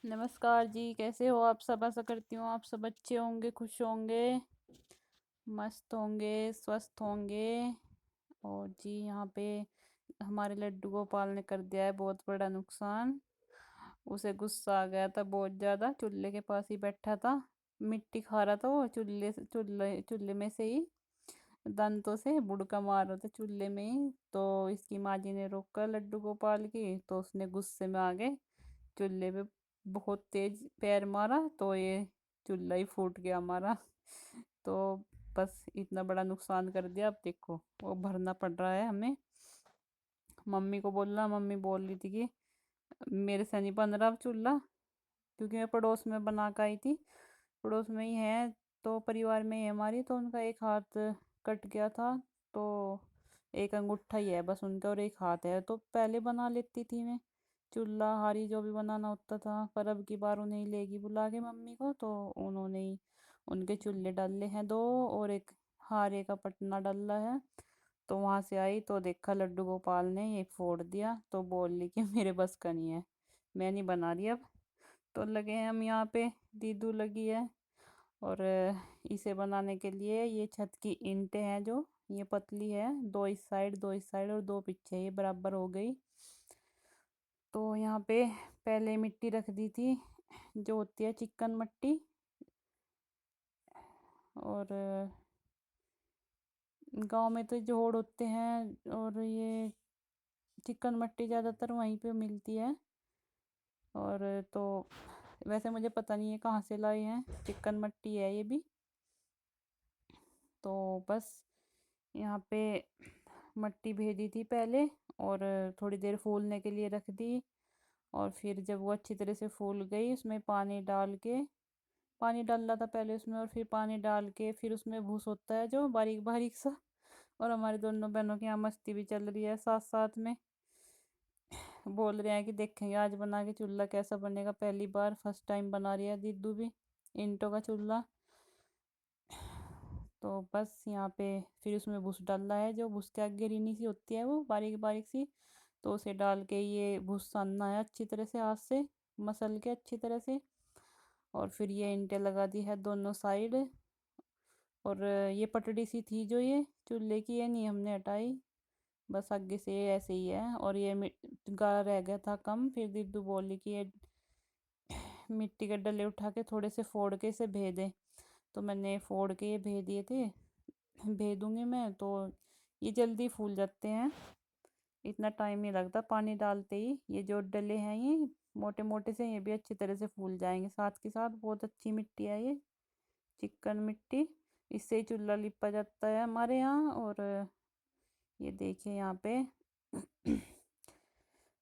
नमस्कार जी, कैसे हो आप सब? आशा करती हूँ आप सब अच्छे होंगे, खुश होंगे, मस्त होंगे, स्वस्थ होंगे। और जी यहाँ पे हमारे लड्डू गोपाल ने कर दिया है बहुत बड़ा नुकसान। उसे गुस्सा आ गया था बहुत ज़्यादा। चूल्हे के पास ही बैठा था, मिट्टी खा रहा था वो चूल्हे से, चूल्हे चूल्हे में से ही दांतों से बुड़का मार रहा था चूल्हे में ही। तो इसकी माँ जी ने रोका लड्डू गोपाल की, तो उसने गुस्से में आ गए चूल्हे पे बहुत तेज पैर मारा, तो ये चूल्हा ही फूट गया हमारा। तो बस इतना बड़ा नुकसान कर दिया। अब देखो वो भरना पड़ रहा है हमें। मम्मी को बोलना, मम्मी बोल रही थी कि मेरे से नहीं बन रहा अब चूल्हा, क्योंकि मैं पड़ोस में बना के आई थी। पड़ोस में ही है, तो परिवार में ही है हमारी, तो उनका एक हाथ कट गया था। तो एक अंगूठा ही है बस उनका और एक हाथ है, तो पहले बना लेती थी मैं चूल्हा हारी जो भी बनाना होता था। पर अब की बार उन्हें ही लेगी बुला के मम्मी को, तो उन्होंने ही उनके चूल्हे डाले हैं दो, और एक हारे का पटना डाला है। तो वहां से आई तो देखा लड्डू गोपाल ने ये फोड़ दिया, तो बोल ली कि मेरे बस का नहीं है, मैं नहीं बना रही अब। तो लगे हैं हम यहाँ पे, दीदू लगी है। और इसे बनाने के लिए ये छत की ईंटें हैं जो, ये पतली है, दो इस साइड दो इस साइड और दो पीछे, ये बराबर हो गई। तो यहाँ पे पहले मिट्टी रख दी थी जो होती है चिकन मिट्टी। और गांव में तो जोड़ होते हैं, और ये चिकन मिट्टी ज़्यादातर वहीं पे मिलती है। और तो वैसे मुझे पता नहीं है कहाँ से लाई हैं, चिकन मिट्टी है ये भी। तो बस यहाँ पे मिट्टी भेजी थी पहले, और थोड़ी देर फूलने के लिए रख दी। और फिर जब वो अच्छी तरह से फूल गई, उसमें पानी डाल के, पानी डाला था पहले उसमें, और फिर पानी डाल के फिर उसमें भूस होता है जो बारीक बारीक सा। और हमारी दोनों बहनों की यहाँ मस्ती भी चल रही है साथ साथ में। बोल रहे हैं कि देखेंगे आज बना के चूल्हा कैसा बनेगा, पहली बार फर्स्ट टाइम बना रही है दीदू भी ईंटों का चूल्हा। तो बस यहाँ पे फिर उसमें भूस डालना है, जो भूस के आगे रीनी सी होती है वो बारीक बारीक सी। तो उसे डाल के ये भूस सानना है अच्छी तरह से, हाथ से मसल के अच्छी तरह से। और फिर ये ईंटें लगा दी है दोनों साइड। और ये पटड़ी सी थी जो ये चूल्हे की, ये नहीं हमने हटाई, बस आगे से ये ऐसे ही है। और ये गारा रह गया था कम, फिर दीदू बोली कि ये मिट्टी के डले उठा के थोड़े से फोड़ के इसे भे दें। तो मैंने फोड़ के ये भे दिए थे, भे दूंगी मैं तो ये जल्दी फूल जाते हैं, इतना टाइम नहीं लगता पानी डालते ही। ये जो डले हैं ये मोटे मोटे से, ये भी अच्छी तरह से फूल जाएंगे साथ के साथ। बहुत अच्छी मिट्टी है ये चिकन मिट्टी, इससे ही चूल्हा लिपा जाता है हमारे यहाँ। और ये देखिए यहाँ पे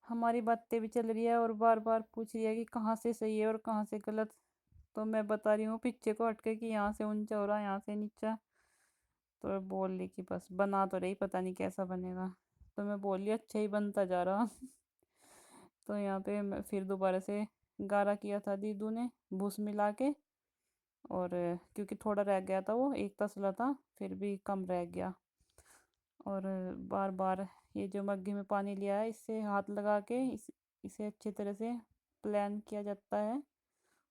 हमारी बातें भी चल रही है, और बार बार पूछ रही है कि कहाँ से सही है और कहाँ से गलत। तो मैं बता रही हूँ पीछे को हटके कि यहाँ से ऊंचा हो रहा है, यहाँ से नीचा। तो बोल रही कि बस बना तो रही, पता नहीं कैसा बनेगा। तो मैं बोली अच्छा ही बनता जा रहा। तो यहाँ पे मैं फिर दोबारा से गारा किया था दीदू ने भूस मिला के। और क्योंकि थोड़ा रह गया था, वो एक तसला था, फिर भी कम रह गया। और बार बार ये जो मग्गे में पानी लिया है, इससे हाथ लगा के इसे अच्छी तरह से प्लान किया जाता है।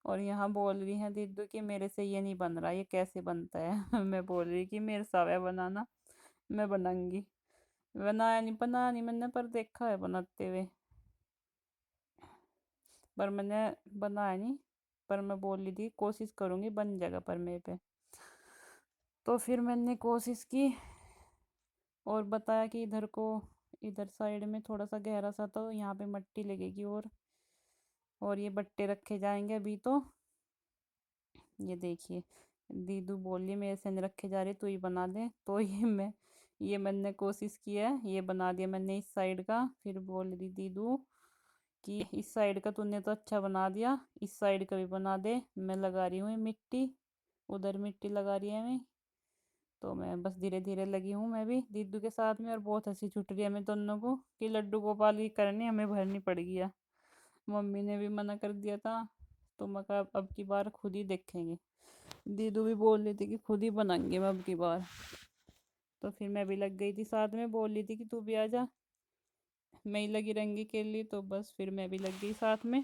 और यहाँ बोल रही हैं दीदू कि मेरे से ये नहीं बन रहा, ये कैसे बनता है। मैं बोल रही कि मेरे साथ है बनाना, मैं बनाऊंगी। बना नहीं मैंने, पर देखा है बनाते हुए, पर मैंने बनाया नहीं। पर मैं बोल रही थी कोशिश करूंगी बन जाएगा पर मेरे पे। तो फिर मैंने कोशिश की, और बताया कि इधर को, इधर साइड में थोड़ा सा गहरा सा, तो यहाँ पे मिट्टी लगेगी। और ये बट्टे रखे जाएंगे अभी तो। ये देखिए दीदू बोली मेरे से नहीं रखे जा रहे, तू ही बना दे। तो ये मैंने कोशिश की है, ये बना दिया मैंने इस साइड का। फिर बोल रही दीदू कि इस साइड का तूने तो अच्छा बना दिया, इस साइड का भी बना दे। मैं लगा रही हूँ ये मिट्टी, उधर मिट्टी लगा रही है मैं। तो मैं बस धीरे धीरे लगी हूँ मैं भी दीदू के साथ में। और बहुत हंसी छूट रही है हमें दोनों को कि लड्डू गोपाल की करनी हमें भरनी पड़ गई है। मम्मी ने भी मना कर दिया था, तो मैं कहा अब की बार खुद ही देखेंगे। दीदू भी बोल रही थी कि खुद ही बनाएंगे मैं अब की बार। तो फिर मैं भी लग गई थी साथ में, बोल रही थी कि तू भी आ जा, मैं ही लगी रहेंगी के लिए। तो बस फिर मैं भी लग गई साथ में।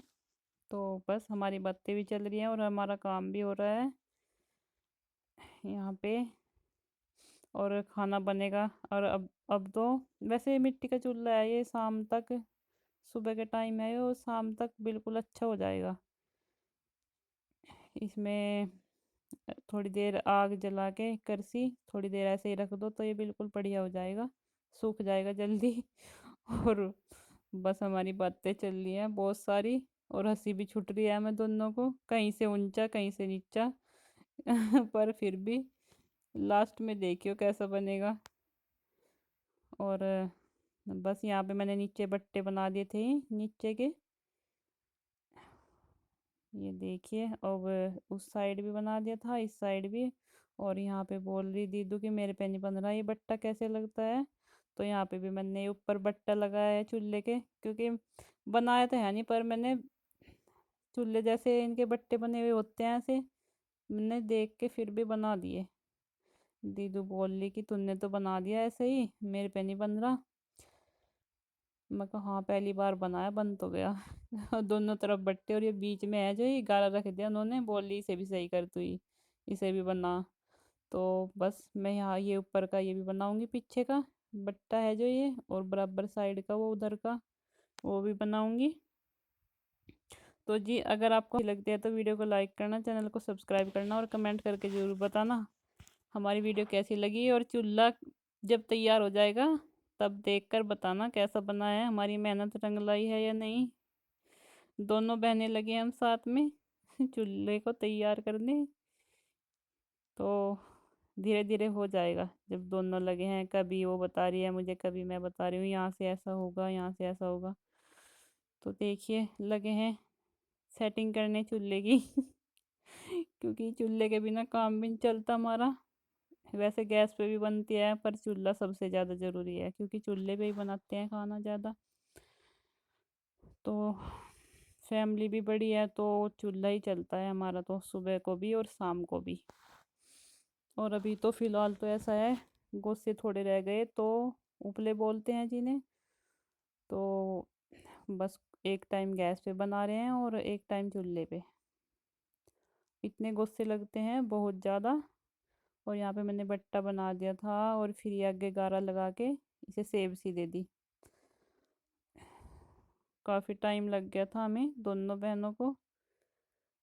तो बस हमारी बातें भी चल रही हैं और हमारा काम भी हो रहा है यहाँ पे, और खाना बनेगा। और अब तो वैसे मिट्टी का चूल्हा है ये, शाम तक, सुबह के टाइम है वो, शाम तक बिल्कुल अच्छा हो जाएगा। इसमें थोड़ी देर आग जला के करसी थोड़ी देर ऐसे ही रख दो तो ये बिल्कुल बढ़िया हो जाएगा, सूख जाएगा जल्दी। और बस हमारी बातें चल रही हैं बहुत सारी, और हंसी भी छूट रही है हमें दोनों को, कहीं से ऊंचा कहीं से नीचा। पर फिर भी लास्ट में देखियो कैसा बनेगा। और बस यहाँ पे मैंने नीचे बट्टे बना दिए थे नीचे के, ये देखिए। अब उस साइड भी बना दिया था, इस साइड भी। और यहाँ पे बोल रही दीदू कि मेरे पे नहीं बन रहा ये बट्टा, कैसे लगता है। तो यहाँ पे भी मैंने ऊपर बट्टा लगाया है चूल्हे के, क्योंकि बनाया तो है नहीं, पर मैंने चूल्हे जैसे इनके बट्टे बने हुए होते हैं ऐसे, मैंने देख के फिर भी बना दिए। दीदू बोल रही कि तूने तो बना दिया ऐसे ही, मेरे पे नहीं बन रहा। मैं कहा हाँ पहली बार बनाया, बन तो गया। और दोनों तरफ बट्टे, और ये बीच में है जो ये गारा रख दिया उन्होंने, बोल ली इसे भी सही कर तू ही, इसे भी बना। तो बस मैं यहाँ ये ऊपर का ये भी बनाऊंगी, पीछे का बट्टा है जो ये, और बराबर साइड का वो उधर का वो भी बनाऊंगी। तो जी अगर आपको अच्छी लगती है तो वीडियो को लाइक करना, चैनल को सब्सक्राइब करना, और कमेंट करके ज़रूर बताना हमारी वीडियो कैसी लगी। और चूल्हा जब तैयार हो जाएगा तब देखकर बताना कैसा बना है, हमारी मेहनत रंग लाई है या नहीं। दोनों बहनें लगे हम साथ में चूल्हे को तैयार करने। तो धीरे धीरे हो जाएगा जब दोनों लगे हैं, कभी वो बता रही है मुझे, कभी मैं बता रही हूँ यहाँ से ऐसा होगा यहाँ से ऐसा होगा। तो देखिए लगे हैं सेटिंग करने चूल्हे की। क्योंकि चूल्हे के बिना काम भी नहीं चलता हमारा। वैसे गैस पे भी बनती है, पर चूल्हा सबसे ज़्यादा ज़रूरी है, क्योंकि चूल्हे पे ही बनाते हैं खाना ज़्यादा। तो फैमिली भी बड़ी है तो चूल्हा ही चलता है हमारा, तो सुबह को भी और शाम को भी। और अभी तो फ़िलहाल तो ऐसा है, गोश्ते थोड़े रह गए तो उपले बोलते हैं जिन्हें, तो बस एक टाइम गैस पे बना रहे हैं और एक टाइम चूल्हे पे। इतने गोश्ते लगते हैं बहुत ज़्यादा। और यहाँ पे मैंने बट्टा बना दिया था, और फिर ये आगे गारा लगा के इसे सेब सी दे दी। काफ़ी टाइम लग गया था हमें दोनों बहनों को।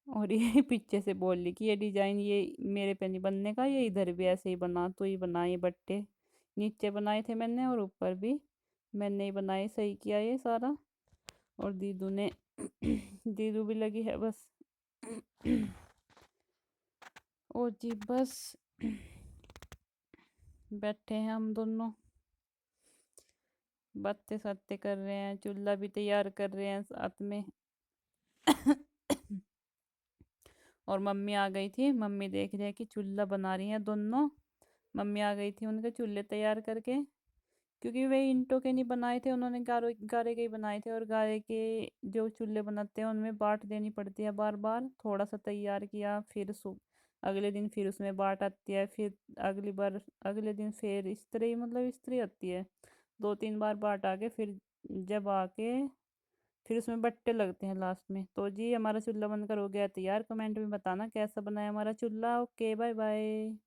और ये पीछे से बोल ली कि ये डिजाइन ये मेरे पे नहीं बनने का, ये इधर भी ऐसे ही बना, तो ये बना, ये बट्टे नीचे बनाए थे मैंने और ऊपर भी मैंने ही बनाए, सही किया ये सारा। और दीदू ने दीदू भी लगी है बस। ओ जी बस बैठे हैं हम दोनों, बातें सातें कर रहे हैं, चूल्हा भी तैयार कर रहे हैं साथ में। और मम्मी आ गई थी, मम्मी देख रही है कि चूल्हा बना रही हैं दोनों। मम्मी आ गई थी उनके चूल्हे तैयार करके, क्योंकि वे ईंटों के नहीं बनाए थे, उन्होंने गारे के ही बनाए थे। और गारे के जो चूल्हे बनाते हैं उनमें बाट देनी पड़ती है बार बार, थोड़ा सा तैयार किया फिर अगले दिन फिर उसमें बाट आती है, फिर अगली बार अगले दिन फिर इस्त्री, मतलब इस्त्री आती है, दो तीन बार बाट आके फिर जब आके फिर उसमें बट्टे लगते हैं लास्ट में। तो जी हमारा चूल्हा बनकर हो गया तैयार, कमेंट में बताना कैसा बना है हमारा चूल्हा। Okay bye bye.